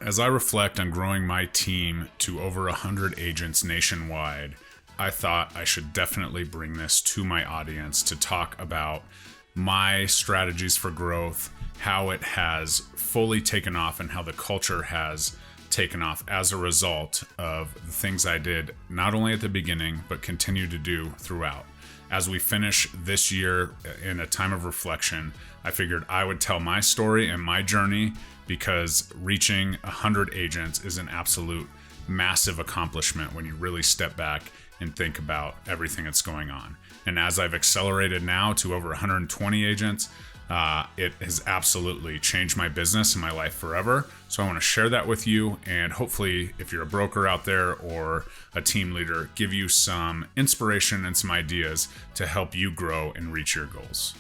As I reflect on growing my team to over 100 agents nationwide, I thought I should definitely bring this to my audience to talk about my strategies for growth, how it has fully taken off, and how the culture has taken off as a result of the things I did not only at the beginning, but continue to do throughout. As we finish this year in a time of reflection, I figured I would tell my story and my journey, because reaching 100 agents is an absolute massive accomplishment when you really step back and think about everything that's going on. And as I've accelerated now to over 120 agents, it has absolutely changed my business and my life forever. So I want to share that with you, and hopefully, if you're a broker out there or a team leader, give you some inspiration and some ideas to help you grow and reach your goals.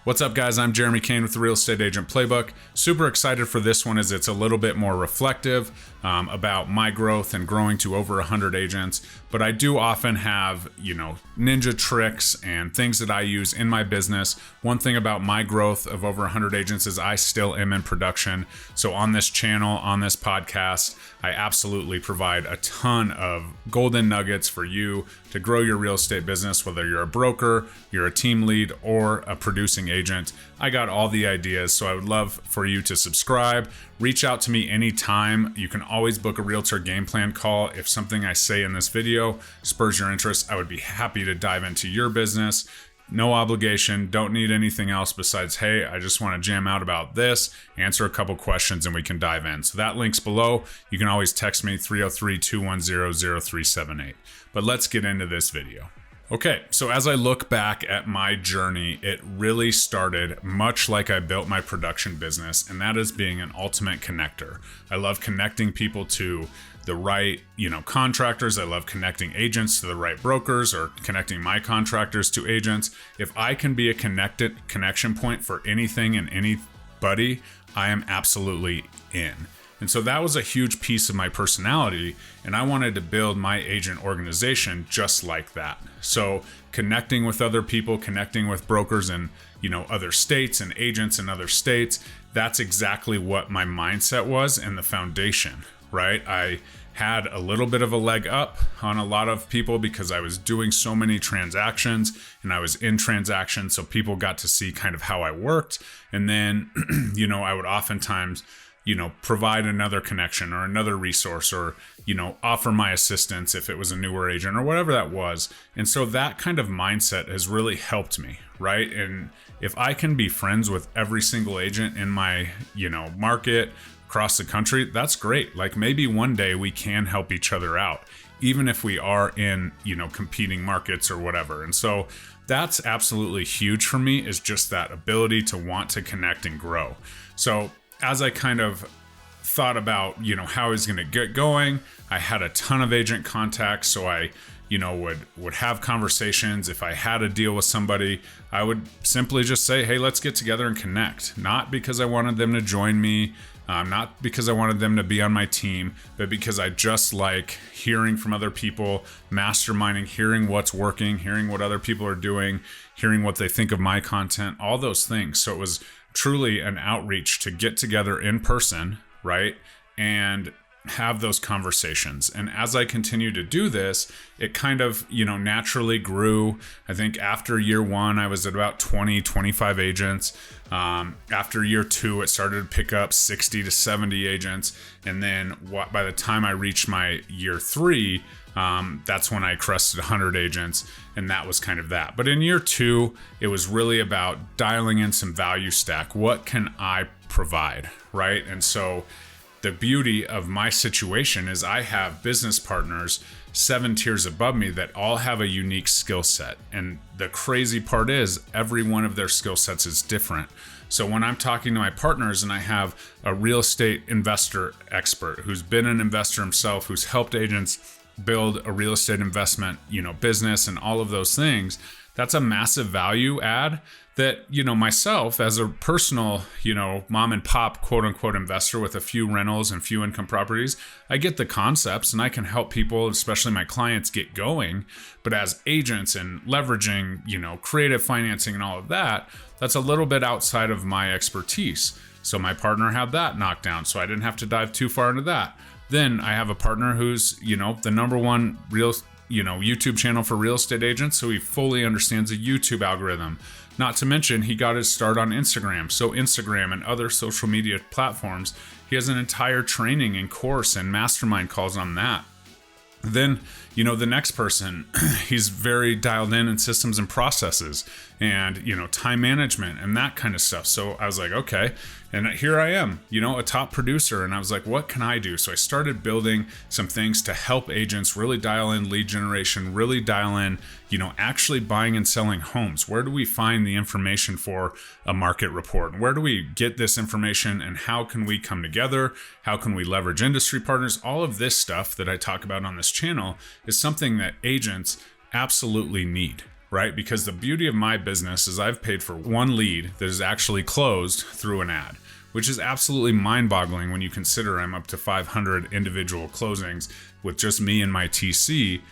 What's up, guys? I'm Jeremy Kane with the Real Estate Agent Playbook. Super excited for this one, as it's a little bit more reflective about my growth and growing to over 100 agents. But I do often have, ninja tricks and things that I use in my business. One thing about my growth of over 100 agents is I still am in production. So on this channel, on this podcast, I absolutely provide a ton of golden nuggets for you to grow your real estate business, whether you're a broker, you're a team lead, or a producing agent. I got all the ideas, so I would love for you to subscribe. Reach out to me anytime. You can always book a realtor game plan call. If something I say in this video spurs your interest, I would be happy to dive into your business. No obligation, don't need anything else besides, hey, I just want to jam out about this, answer a couple questions, and we can dive in. So that link's below. You can always text me 303-210-0378. But let's get into this video. Okay, so as I look back at my journey, it really started much like I built my production business, and that is being an ultimate connector. I love connecting people to the right, contractors. I love connecting agents to the right brokers, or connecting my contractors to agents. If I can be a connection point for anything and anybody, I am absolutely in. And so that was a huge piece of my personality, and I wanted to build my agent organization just like that. So connecting with other people, connecting with brokers in, other states, and agents in other states, that's exactly what my mindset was, and the foundation, right? I had a little bit of a leg up on a lot of people because I was doing so many transactions, and I was in transactions, so people got to see kind of how I worked. And then, I would oftentimes provide another connection or another resource, or, offer my assistance if it was a newer agent or whatever that was. And so that kind of mindset has really helped me, right? And if I can be friends with every single agent in my, market across the country, that's great. Like, maybe one day we can help each other out, even if we are in, competing markets or whatever. And so that's absolutely huge for me, is just that ability to want to connect and grow. So as I kind of thought about, how I was going to get going, I had a ton of agent contacts. So I, would have conversations. If I had a deal with somebody, I would simply just say, hey, let's get together and connect. Not because I wanted them to join me, not because I wanted them to be on my team, but because I just like hearing from other people, masterminding, hearing what's working, hearing what other people are doing, hearing what they think of my content, all those things. So it was truly an outreach to get together in person, right? And have those conversations. And as I continue to do this, it kind of, naturally grew. I think after year one, I was at about 20, 25 agents. After year two, it started to pick up 60 to 70 agents. And then by the time I reached my year three, that's when I crested 100 agents, and that was kind of that. But in year two, it was really about dialing in some value stack. What can I provide, right? And so the beauty of my situation is I have business partners 7 tiers above me that all have a unique skill set. And the crazy part is every one of their skill sets is different. So when I'm talking to my partners and I have a real estate investor expert who's been an investor himself, who's helped agents build a real estate investment, business and all of those things, that's a massive value add that, myself as a personal, mom and pop, quote unquote, investor with a few rentals and few income properties, I get the concepts and I can help people, especially my clients, get going. But as agents and leveraging, creative financing and all of that, that's a little bit outside of my expertise. So my partner had that knocked down, so I didn't have to dive too far into that. Then I have a partner who's, the number one YouTube channel for real estate agents. So he fully understands the YouTube algorithm. Not to mention, he got his start on Instagram. So Instagram and other social media platforms, he has an entire training and course and mastermind calls on that. Then, the next person, he's very dialed in systems and processes and, time management and that kind of stuff. So I was like, okay. And here I am, a top producer. And I was like, what can I do? So I started building some things to help agents really dial in lead generation, really dial in, actually buying and selling homes. Where do we find the information for a market report? Where do we get this information and how can we come together? How can we leverage industry partners? All of this stuff that I talk about on this channel is something that agents absolutely need. Right? Because the beauty of my business is I've paid for one lead that is actually closed through an ad, which is absolutely mind-boggling when you consider I'm up to 500 individual closings with just me and my TC,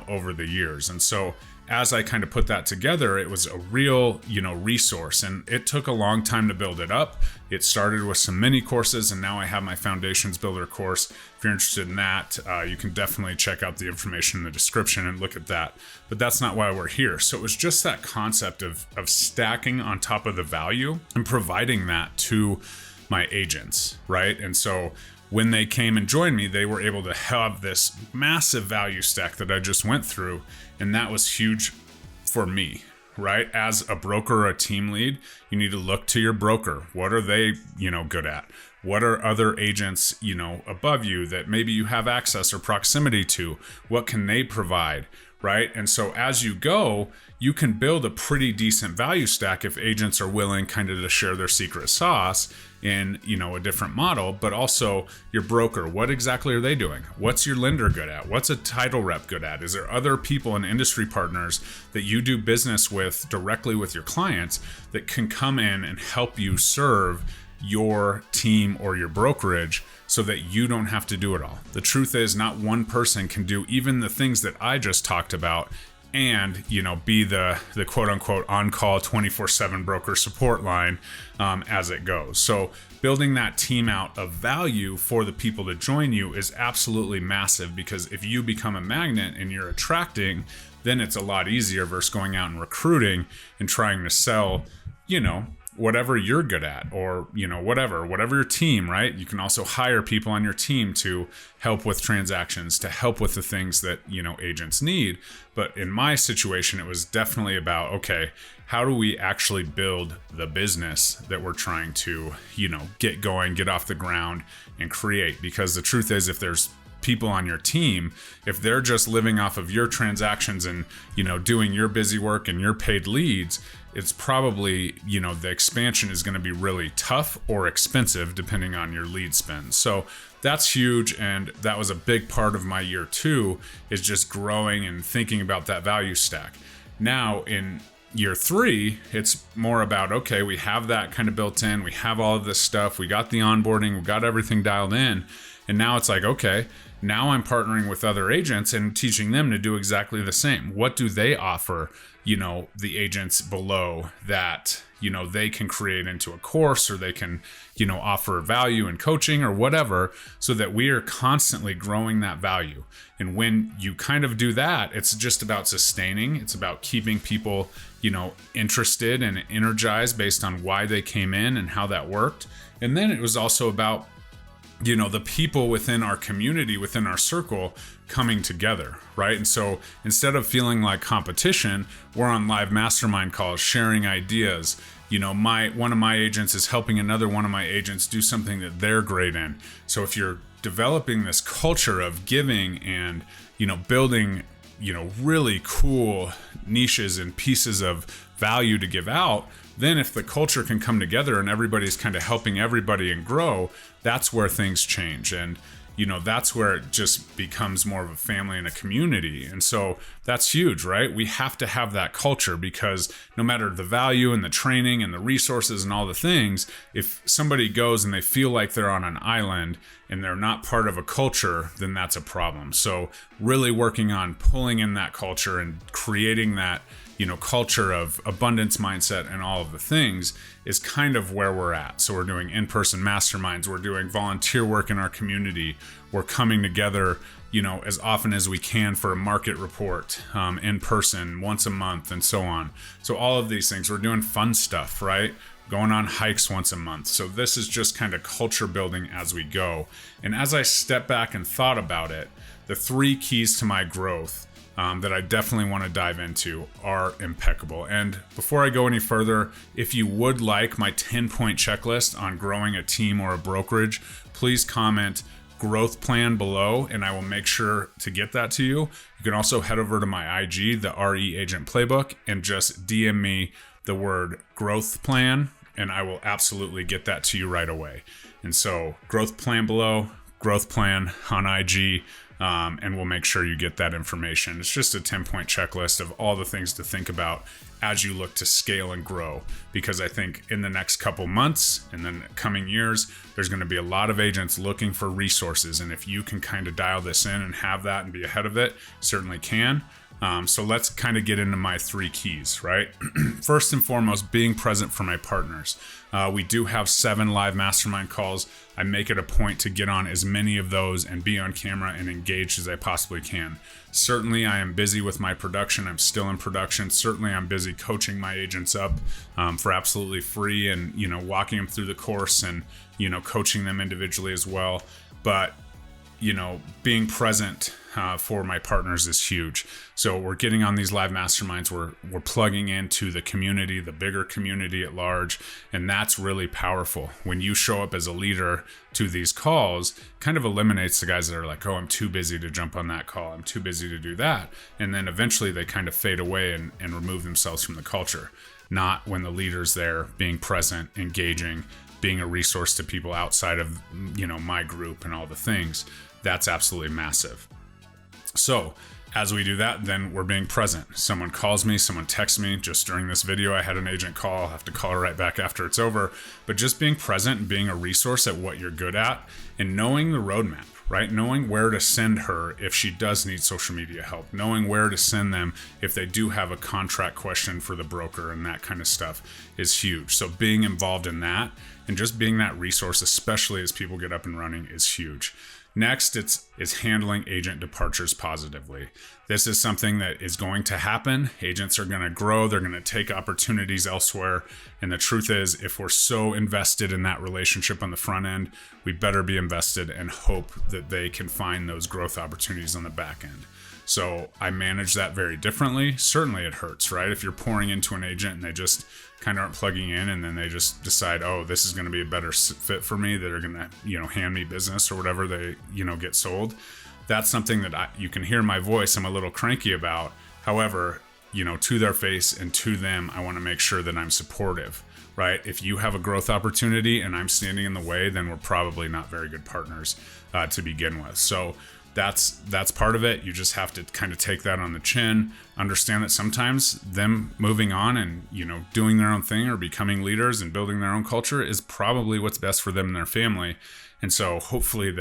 over the years. And so as I kind of put that together, it was a real, resource, and it took a long time to build it up. It started with some mini courses, and now I have my Foundations Builder course. If you're interested in that, you can definitely check out the information in the description and look at that. But that's not why we're here. So it was just that concept of stacking on top of the value and providing that to my agents, right? And so when they came and joined me, they were able to have this massive value stack that I just went through. And that was huge for me, right? As a broker or a team lead, you need to look to your broker. What are they, good at? What are other agents, above you that maybe you have access or proximity to? What can they provide, right? And so as you go, you can build a pretty decent value stack if agents are willing kind of to share their secret sauce in, a different model. But also your broker, what exactly are they doing? What's your lender good at? What's a title rep good at? Is there other people and industry partners that you do business with directly with your clients that can come in and help you serve your team or your brokerage so that you don't have to do it all? The truth is, not one person can do even the things that I just talked about and, be the quote unquote on-call 24/7 broker support line as it goes. So building that team out of value for the people to join you is absolutely massive, because if you become a magnet and you're attracting, then it's a lot easier versus going out and recruiting and trying to sell, whatever you're good at, or, whatever your team, right? You can also hire people on your team to help with transactions, to help with the things that, agents need. But in my situation, it was definitely about, okay, how do we actually build the business that we're trying to, get going, get off the ground and create? Because the truth is, if there's people on your team, if they're just living off of your transactions and, doing your busy work and your paid leads, it's probably, the expansion is going to be really tough or expensive depending on your lead spend. So that's huge. And that was a big part of my year 2, is just growing and thinking about that value stack. Now in year 3, it's more about, okay, we have that kind of built in. We have all of this stuff. We got the onboarding. We got everything dialed in. And now it's like, okay, now I'm partnering with other agents and teaching them to do exactly the same. What do they offer, the agents below that, they can create into a course, or they can, offer value and coaching or whatever, so that we are constantly growing that value. And when you kind of do that, it's just about sustaining. It's about keeping people, interested and energized based on why they came in and how that worked. And then it was also about, the people within our community, within our circle, coming together, right? And so instead of feeling like competition, we're on live mastermind calls, sharing ideas. One of my agents is helping another one of my agents do something that they're great in. So if you're developing this culture of giving and, building, really cool niches and pieces of value to give out, then if the culture can come together and everybody's kind of helping everybody and grow, that's where things change. And, that's where it just becomes more of a family and a community. And so that's huge, right? We have to have that culture, because no matter the value and the training and the resources and all the things, if somebody goes and they feel like they're on an island and they're not part of a culture, then that's a problem. So really working on pulling in that culture and creating that, culture of abundance mindset and all of the things is kind of where we're at. So we're doing in-person masterminds, we're doing volunteer work in our community, we're coming together, as often as we can for a market report, in person once a month and so on. So all of these things, we're doing fun stuff, right? Going on hikes once a month. So this is just kind of culture building as we go. And as I step back and thought about it, the 3 keys to my growth that I definitely want to dive into are impeccable. And before I go any further, if you would like my 10-point checklist on growing a team or a brokerage, please comment growth plan below and I will make sure to get that to you. You can also head over to my IG, the RE Agent Playbook, and just DM me the word growth plan and I will absolutely get that to you right away. And so growth plan below, growth plan on IG, and we'll make sure you get that information. It's just a 10-point checklist of all the things to think about as you look to scale and grow, because I think in the next couple months and then coming years, there's going to be a lot of agents looking for resources. And if you can kind of dial this in and have that and be ahead of it, certainly can. So let's kind of get into my 3 keys, right? First and foremost, being present for my partners. We do have 7 live mastermind calls. I make it a point to get on as many of those and be on camera and engaged as I possibly can. Certainly, I am busy with my production. I'm still in production. Certainly, I'm busy coaching my agents up for absolutely free and, walking them through the course and, coaching them individually as well. But being present for my partners is huge. So we're getting on these live masterminds. We're plugging into the community, the bigger community at large. And that's really powerful. When you show up as a leader to these calls, kind of eliminates the guys that are like, oh, I'm too busy to jump on that call. I'm too busy to do that. And then eventually they kind of fade away and remove themselves from the culture. Not when the leader's there, being present, engaging, being a resource to people outside of, my group and all the things. That's absolutely massive. So as we do that, then we're being present. Someone calls me, someone texts me. Just during this video, I had an agent call. I'll have to call her right back after it's over. But just being present and being a resource at what you're good at and knowing the roadmap, right? Knowing where to send her if she does need social media help, knowing where to send them if they do have a contract question for the broker and that kind of stuff is huge. So being involved in that and just being that resource, especially as people get up and running, is huge. Next, is handling agent departures positively. This is something that is going to happen. Agents are going to grow. They're going to take opportunities elsewhere. And the truth is, if we're so invested in that relationship on the front end, we better be invested and hope that they can find those growth opportunities on the back end. So I manage that very differently. Certainly it hurts, right? If you're pouring into an agent and they just kind of aren't plugging in and then they just decide, oh, this is going to be a better fit for me, that are going to, hand me business or whatever they, get sold. That's something that you can hear my voice. I'm a little cranky about. However, to their face and to them, I want to make sure that I'm supportive, right? If you have a growth opportunity and I'm standing in the way, then we're probably not very good partners to begin with. So that's part of it. You just have to kind of take that on the chin, understand that sometimes them moving on and, doing their own thing or becoming leaders and building their own culture is probably what's best for them and their family. And so hopefully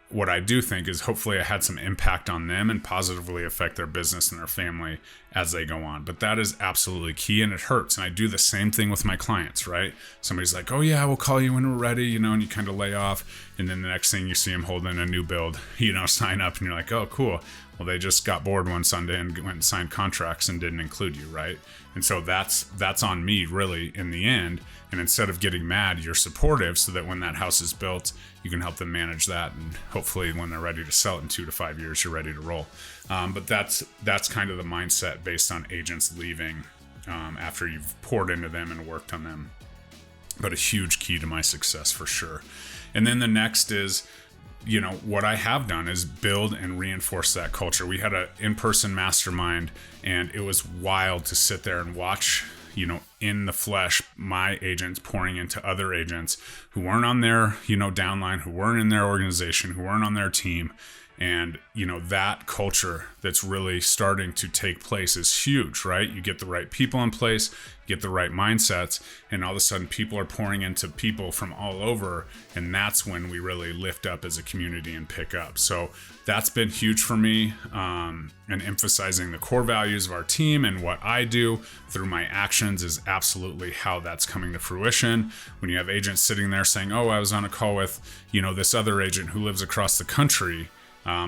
what I do think is hopefully I had some impact on them and positively affect their business and their family as they go on. But that is absolutely key, and it hurts. And I do the same thing with my clients, right? Somebody's like, oh yeah, we'll call you when we're ready, and you kind of lay off. And then the next thing you see them holding a new build, sign up, and you're like, oh, cool. Well, they just got bored one Sunday and went and signed contracts and didn't include you, right? And so that's on me really in the end. And instead of getting mad, you're supportive so that when that house is built, you can help them manage that. And hopefully when they're ready to sell it in 2 to 5 years, you're ready to roll. But that's kind of the mindset based on agents leaving after you've poured into them and worked on them. But a huge key to my success for sure. And then the next is, what I have done is build and reinforce that culture. We had an in-person mastermind, and it was wild to sit there and watch, in the flesh, my agents pouring into other agents who weren't on their, downline, who weren't in their organization, who weren't on their team. And, that culture that's really starting to take place is huge, right? You get the right people in place, get the right mindsets, and all of a sudden people are pouring into people from all over. And that's when we really lift up as a community and pick up. So that's been huge for me, and emphasizing the core values of our team and what I do through my actions is absolutely how that's coming to fruition. When you have agents sitting there saying, oh, I was on a call with, this other agent who lives across the country,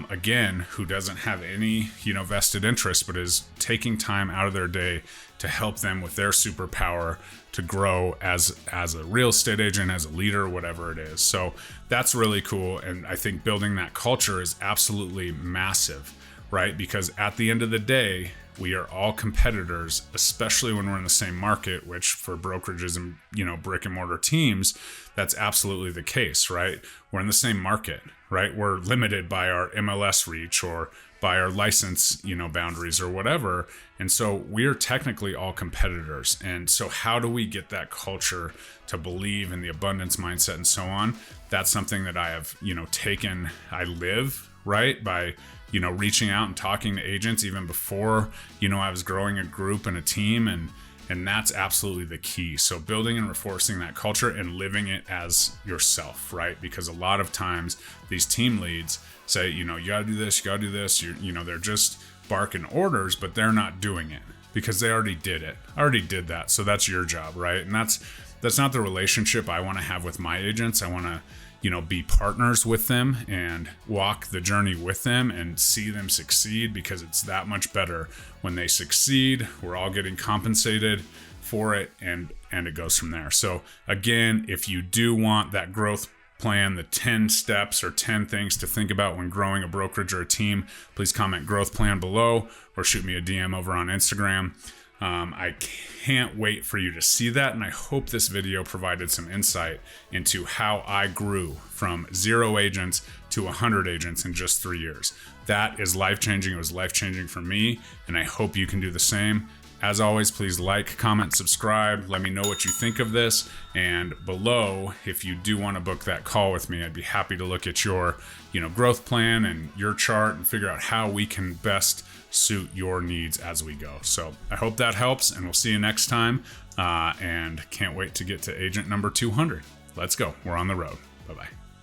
again, who doesn't have any, vested interest, but is taking time out of their day to help them with their superpower to grow as a real estate agent, as a leader, whatever it is. So that's really cool. And I think building that culture is absolutely massive, right? Because at the end of the day, we are all competitors, especially when we're in the same market, which for brokerages and, brick and mortar teams, that's absolutely the case, right? We're in the same market, right? We're limited by our MLS reach or by our license, boundaries or whatever. And so we're technically all competitors. And so how do we get that culture to believe in the abundance mindset and so on? That's something that I have, I live, right? By, reaching out and talking to agents even before, I was growing a group and a team, and that's absolutely the key. So building and reinforcing that culture and living it as yourself, right? Because a lot of times these team leads say, you gotta do this, you gotta do this. They're just barking orders, but they're not doing it because they already did it. I already did that. So that's your job, right? And that's not the relationship I want to have with my agents. I want to, be partners with them and walk the journey with them and see them succeed, because it's that much better when they succeed. We're all getting compensated for it, and it goes from there. So again, if you do want that growth plan, the 10 steps or 10 things to think about when growing a brokerage or a team, please comment growth plan below or shoot me a DM over on Instagram. I can't wait for you to see that, and I hope this video provided some insight into how I grew from 0 agents to 100 agents in just 3 years. That is life-changing. It was life-changing for me, and I hope you can do the same. As always, please like, comment, subscribe. Let me know what you think of this. And below, if you do want to book that call with me, I'd be happy to look at your, growth plan and your chart and figure out how we can best suit your needs as we go. So I hope that helps, and we'll see you next time. And can't wait to get to agent number 200. Let's go. We're on the road. Bye-bye.